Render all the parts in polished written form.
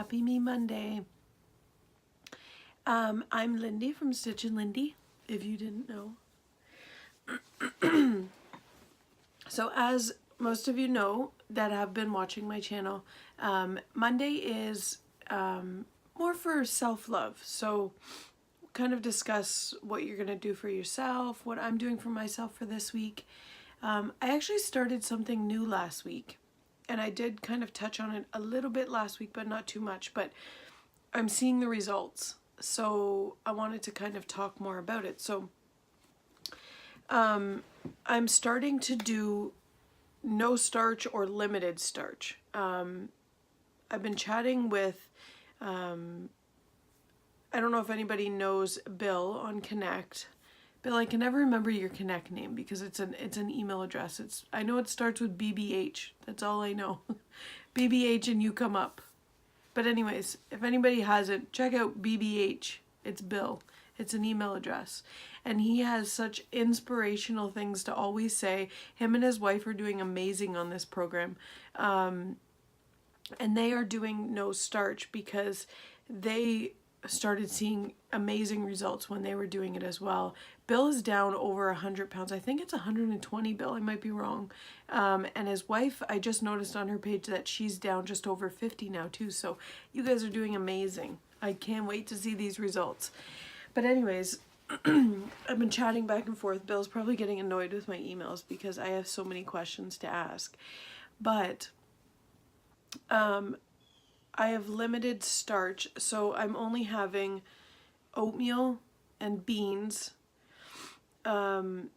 Happy Me Monday. I'm Lindy from Stitch and Lindy, if you didn't know. So as most of you know that have been watching my channel, Monday is more for self-love. So kind of discuss what you're going to do for yourself, what I'm doing for myself for this week. I actually started something new last week, and I did kind of touch on it a little bit last week, but not too much. But I'm seeing the results, so I wanted to kind of talk more about it. So I'm starting to do no starch or limited starch. I've been chatting with, I don't know if anybody knows Bill on Connect. Bill, I can never remember your Connect name because it's an email address. I know it starts with BBH. That's all I know. BBH and you come up. But anyways, if anybody hasn't, check out BBH. It's Bill. It's an email address. And he has such inspirational things to always say. Him and his wife are doing amazing on this program. And they are doing no starch because they started seeing amazing results when they were doing it as well. Bill is down over 100 pounds. I think it's 120, Bill. I might be wrong. And his wife, I just noticed on her page that she's down just over 50 now too. So you guys are doing amazing. I can't wait to see these results. But anyways, I've been chatting back and forth. Bill's probably getting annoyed with my emails because I have so many questions to ask. But I have limited starch, so I'm only having oatmeal and beans. And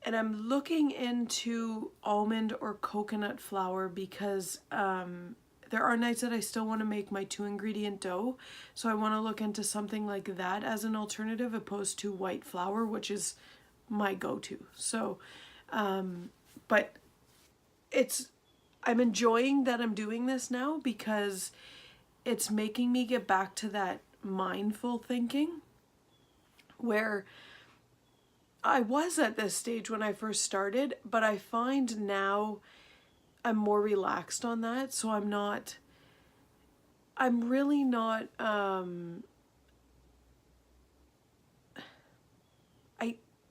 I'm looking into almond or coconut flour because there are nights that I still want to make my 2-ingredient dough. So I want to look into something like that as an alternative opposed to white flour, which is my go-to. So, but I'm enjoying that I'm doing this now because it's making me get back to that mindful thinking where I was at this stage when I first started, but I find now I'm more relaxed on that. So I'm really not,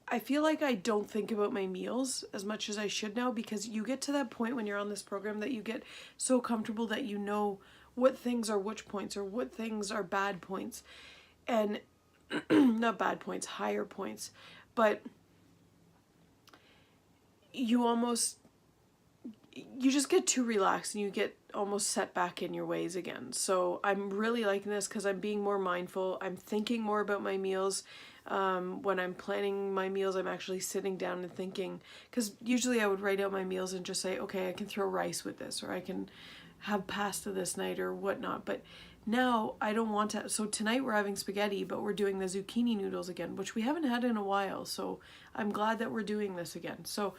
I feel like I don't think about my meals as much as I should now because you get to that point when you're on this program that you get so comfortable that you know what things are which points or what things are bad points. And not bad points, higher points. But you just get too relaxed and you get almost set back in your ways again. So I'm really liking this because I'm being more mindful. I'm thinking more about my meals. When I'm planning my meals, I'm actually sitting down and thinking, because usually I would write out my meals and just say, okay, I can throw rice with this, or I can have pasta this night or whatnot. But now I don't want to. So tonight we're having spaghetti, but we're doing the zucchini noodles again, which we haven't had in a while. So I'm glad that we're doing this again. So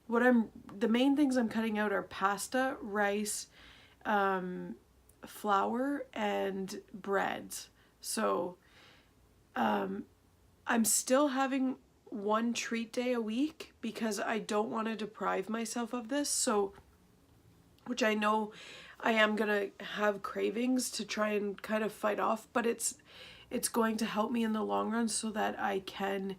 the main things I'm cutting out are pasta, rice, flour, and breads. So I'm still having one treat day a week because I don't want to deprive myself of this. So, which I know I am going to have cravings to try and kind of fight off, but it's going to help me in the long run so that I can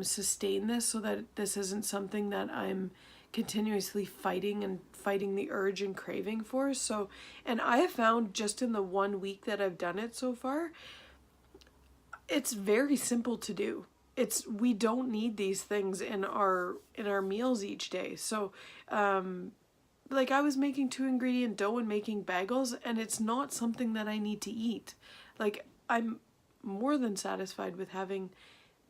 sustain this, so that this isn't something that I'm continuously fighting the urge and craving for. So, and I have found just in the 1 week that I've done it so far, it's very simple to do. We don't need these things in our meals each day. So, like I was making 2-ingredient dough and making bagels, and it's not something that I need to eat. Like I'm more than satisfied with having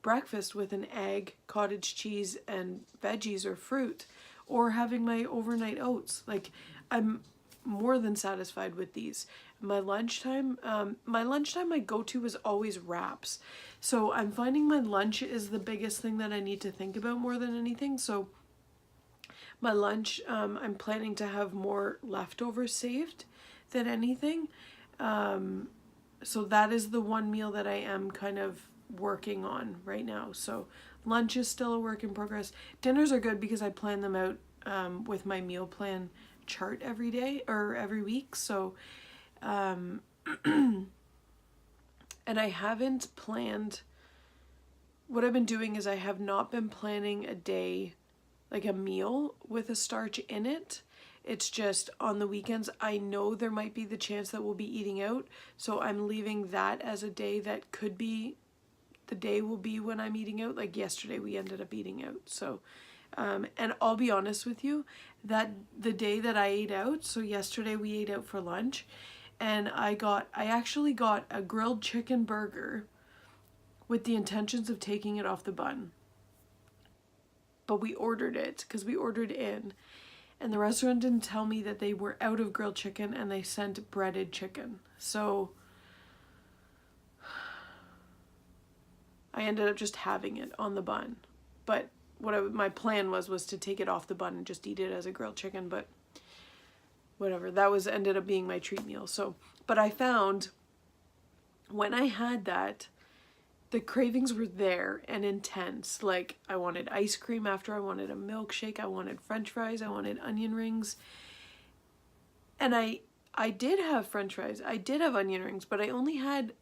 breakfast with an egg, cottage cheese, and veggies or fruit, or having my overnight oats. Like I'm more than satisfied with these. My lunchtime, my go-to is always wraps. So I'm finding my lunch is the biggest thing that I need to think about more than anything. So my lunch, I'm planning to have more leftovers saved than anything. So that is the one meal that I am kind of working on right now. So lunch is still a work in progress. Dinners are good because I plan them out with my meal plan chart every day or every week. So And I haven't planned, what I've been doing is I have not been planning a day, like a meal with a starch in it. It's just on the weekends, I know there might be the chance that we'll be eating out. So I'm leaving that as a day that could be, the day will be when I'm eating out. Like yesterday we ended up eating out. So, and I'll be honest with you, that the day that I ate out, so yesterday we ate out for lunch, and I actually got a grilled chicken burger with the intentions of taking it off the bun. But we ordered it because we ordered in, and the restaurant didn't tell me that they were out of grilled chicken and they sent breaded chicken. So I ended up just having it on the bun. But my plan was to take it off the bun and just eat it as a grilled chicken, but whatever. That ended up being my treat meal. So, but I found when I had that, the cravings were there and intense. Like I wanted ice cream after, I wanted a milkshake, I wanted french fries, I wanted onion rings. And I did have french fries, I did have onion rings, but I only had,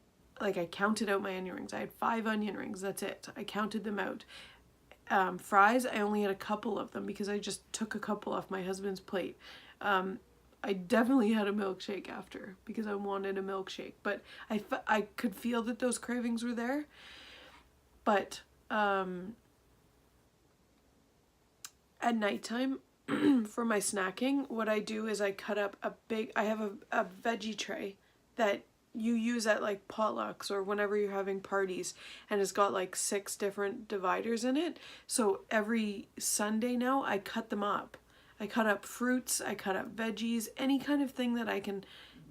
like I counted out my onion rings. I had 5 onion rings, that's it. I counted them out. Fries, I only had a couple of them because I just took a couple off my husband's plate. I definitely had a milkshake after because I wanted a milkshake, but I could feel that those cravings were there. But at nighttime for my snacking, what I do is I cut up I have a veggie tray that you use at like potlucks or whenever you're having parties, and it's got like 6 different dividers in it. So every Sunday now I cut them up. I cut up fruits, I cut up veggies, any kind of thing that I can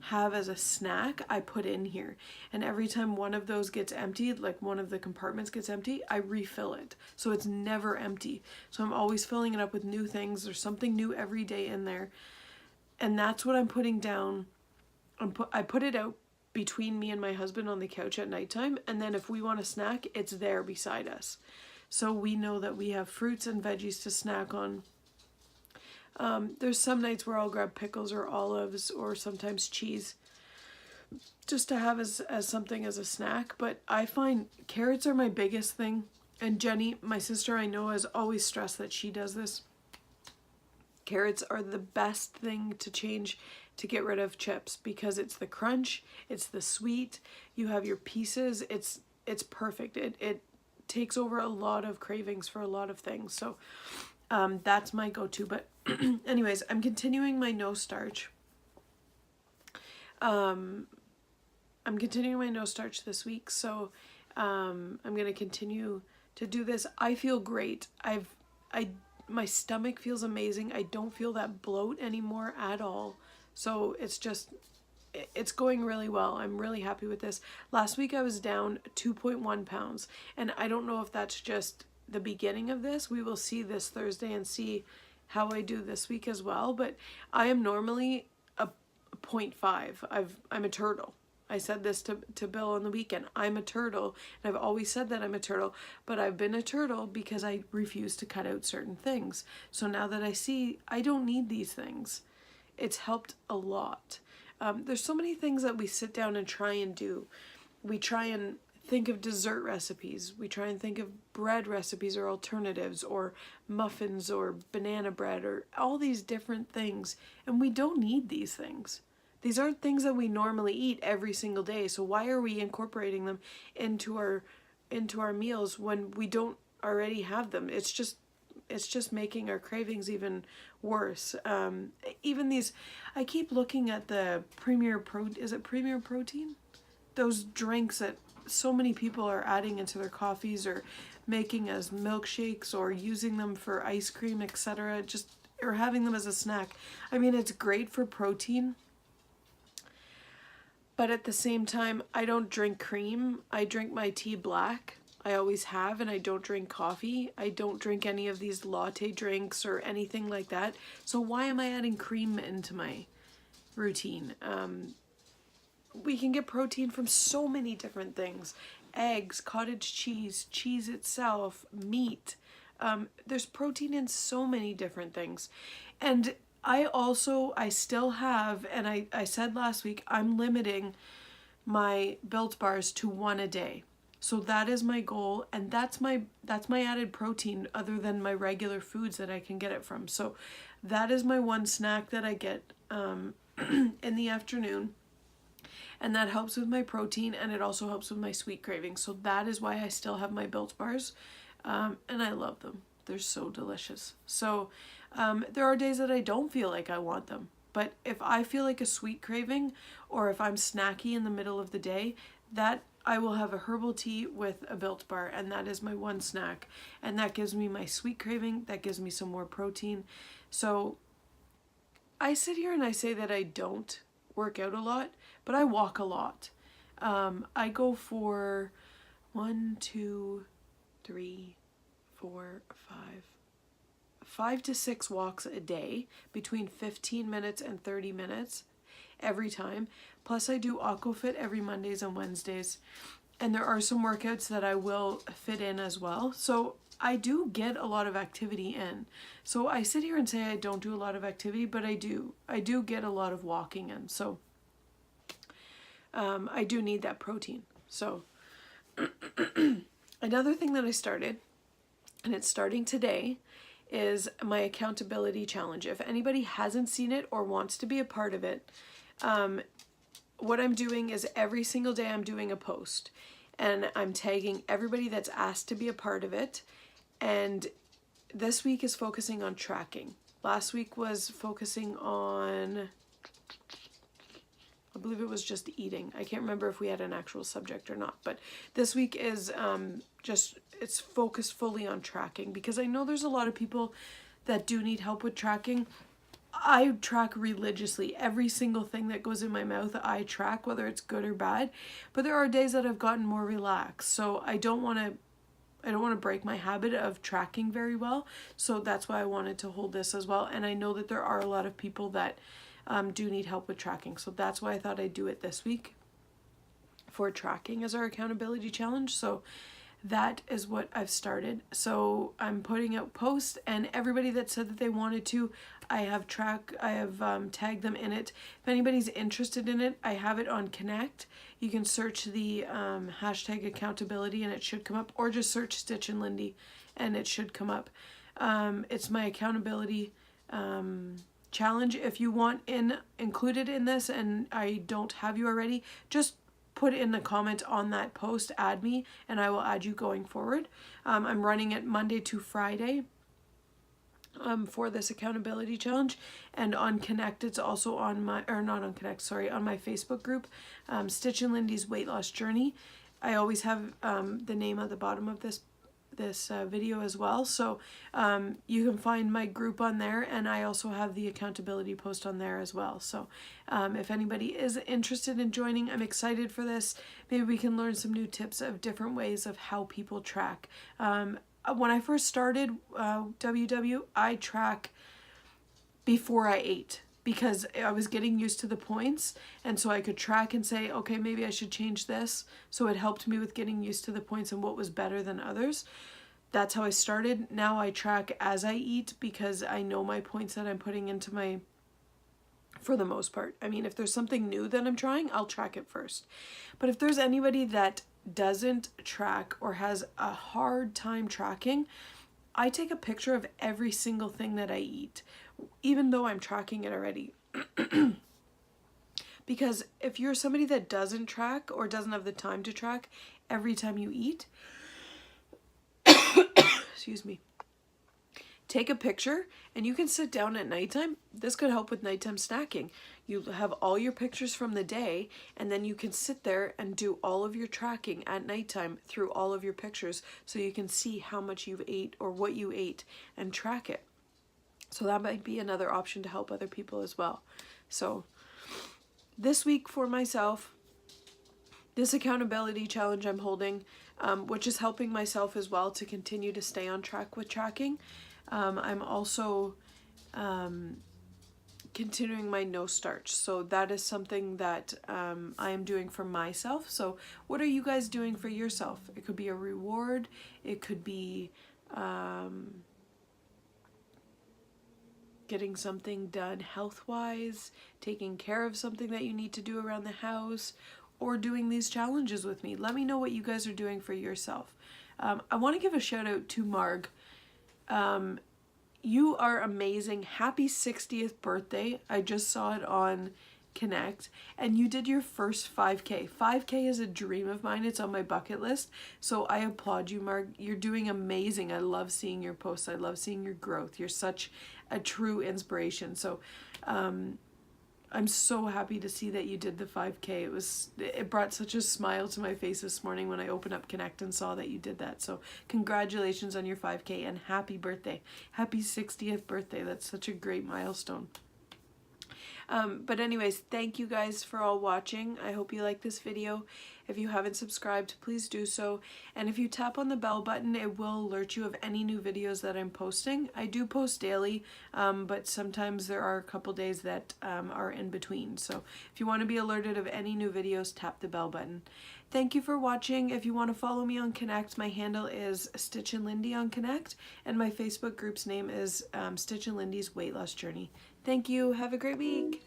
have as a snack, I put in here. And every time one of those gets emptied, like one of the compartments gets empty, I refill it. So it's never empty. So I'm always filling it up with new things. There's something new every day in there. And that's what I'm putting down. I put it out between me and my husband on the couch at nighttime. And then if we want a snack, it's there beside us. So we know that we have fruits and veggies to snack on. There's some nights where I'll grab pickles or olives or sometimes cheese just to have as something as a snack. But I find carrots are my biggest thing. And Jenny, my sister, I know has always stressed that she does this. Carrots are the best thing to change to get rid of chips because it's the crunch, it's the sweet, you have your pieces, it's perfect. It takes over a lot of cravings for a lot of things. So that's my go-to. But anyways, I'm continuing my no starch. I'm continuing my no starch this week, so I'm gonna continue to do this. I feel great. My stomach feels amazing. I don't feel that bloat anymore at all. So it's going really well. I'm really happy with this. Last week I was down 2.1 pounds, and I don't know if that's just the beginning of this. We will see this Thursday and see how I do this week as well. But I am normally a 0.5. I'm a turtle. I said this to Bill on the weekend. I'm a turtle, and I've always said that I'm a turtle, but I've been a turtle because I refuse to cut out certain things. So now that I see I don't need these things, it's helped a lot. There's so many things that we sit down and try and do. We try and think of dessert recipes. We try and think of bread recipes or alternatives or muffins or banana bread or all these different things. And we don't need these things. These aren't things that we normally eat every single day. So why are we incorporating them into our meals when we don't already have them? It's just making our cravings even worse. Even these, I keep looking at the is it Premier Protein? Those drinks that so many people are adding into their coffees or making as milkshakes or using them for ice cream, etc. Or having them as a snack. I mean, it's great for protein, but at the same time, I don't drink cream. I drink my tea black. I always have, and I don't drink coffee. I don't drink any of these latte drinks or anything like that. So why am I adding cream into my routine? We can get protein from so many different things. Eggs, cottage cheese, cheese itself, meat. There's protein in so many different things. And I still have, and I said last week, I'm limiting my Built Bars to one a day. So that is my goal, and that's my added protein other than my regular foods that I can get it from. So that is my one snack that I get in the afternoon, and that helps with my protein, and it also helps with my sweet cravings. So that is why I still have my Built Bars, and I love them. They're so delicious. So there are days that I don't feel like I want them. But if I feel like a sweet craving, or if I'm snacky in the middle of the day, that I will have a herbal tea with a Built Bar, and that is my one snack. And that gives me my sweet craving, that gives me some more protein. So I sit here and I say that I don't work out a lot, but I walk a lot. I go for 1, 2, 3, 4, 5 to 6 walks a day, between 15 minutes and 30 minutes every time. Plus I do Aquafit every Mondays and Wednesdays. And there are some workouts that I will fit in as well. So I do get a lot of activity in. So I sit here and say I don't do a lot of activity, but I do. I do get a lot of walking in. So I do need that protein. So another thing that I started, and it's starting today, is my accountability challenge. If anybody hasn't seen it or wants to be a part of it, what I'm doing is every single day I'm doing a post, and I'm tagging everybody that's asked to be a part of it. And this week is focusing on tracking. Last week was focusing on, I believe it was just eating. I can't remember if we had an actual subject or not, but this week is it's focused fully on tracking, because I know there's a lot of people that do need help with tracking. I track religiously. Every single thing that goes in my mouth, I track, whether it's good or bad. But there are days that I've gotten more relaxed. So I don't want to break my habit of tracking very well. So that's why I wanted to hold this as well. And I know that there are a lot of people that do need help with tracking. So that's why I thought I'd do it this week for tracking as our accountability challenge. So that is what I've started. So I'm putting out posts, and everybody that said that they wanted to, I have tagged them in it. If anybody's interested in it, I have it on Connect. You can search the hashtag accountability and it should come up, or just search Stitch and Lindy and it should come up. It's my accountability challenge. If you want included in this and I don't have you already, just put in a comment on that post, add me, and I will add you going forward. I'm running it Monday to Friday for this accountability challenge, and on Connect it's also on my, or not on Connect, sorry, on my Facebook group, Stitch and Lindy's Weight Loss Journey. I always have the name at the bottom of this video as well, so you can find my group on there, and I also have the accountability post on there as well. So if anybody is interested in joining, I'm excited for this. Maybe we can learn some new tips of different ways of how people track. When I first started WW, I track before I ate, because I was getting used to the points, and so I could track and say, okay, maybe I should change this. So it helped me with getting used to the points and what was better than others. That's how I started. Now I track as I eat, because I know my points that I'm putting into my, for the most part. I mean, if there's something new that I'm trying, I'll track it first. But if there's anybody that doesn't track or has a hard time tracking, I take a picture of every single thing that I eat, even though I'm tracking it already. Because if you're somebody that doesn't track or doesn't have the time to track every time you eat, excuse me, take a picture and you can sit down at nighttime. This could help with nighttime snacking. You have all your pictures from the day, and then you can sit there and do all of your tracking at nighttime through all of your pictures, so you can see how much you've ate or what you ate and track it. So that might be another option to help other people as well. So this week for myself, this accountability challenge I'm holding, which is helping myself as well to continue to stay on track with tracking. I'm also continuing my no starch. So that is something that I am doing for myself. So what are you guys doing for yourself? It could be a reward. It could be getting something done health-wise, taking care of something that you need to do around the house, or doing these challenges with me. Let me know what you guys are doing for yourself. I want to give a shout out to Marg. You are amazing. Happy 60th birthday. I just saw it on Connect, and you did your first 5K. 5K is a dream of mine. It's on my bucket list. So I applaud you, Marg. You're doing amazing. I love seeing your posts. I love seeing your growth. You're such a true inspiration. So I'm so happy to see that you did the 5K. It brought such a smile to my face this morning when I opened up Connect and saw that you did that. So congratulations on your 5K and happy birthday. Happy 60th birthday. That's such a great milestone. But anyways, thank you guys for all watching. I hope you like this video. If you haven't subscribed, please do so. And if you tap on the bell button, it will alert you of any new videos that I'm posting. I do post daily, but sometimes there are a couple days that are in between. So if you want to be alerted of any new videos, tap the bell button. Thank you for watching. If you want to follow me on Connect, my handle is Stitch and Lindy on Connect, and my Facebook group's name is Stitch and Lindy's Weight Loss Journey. Thank you. Have a great week.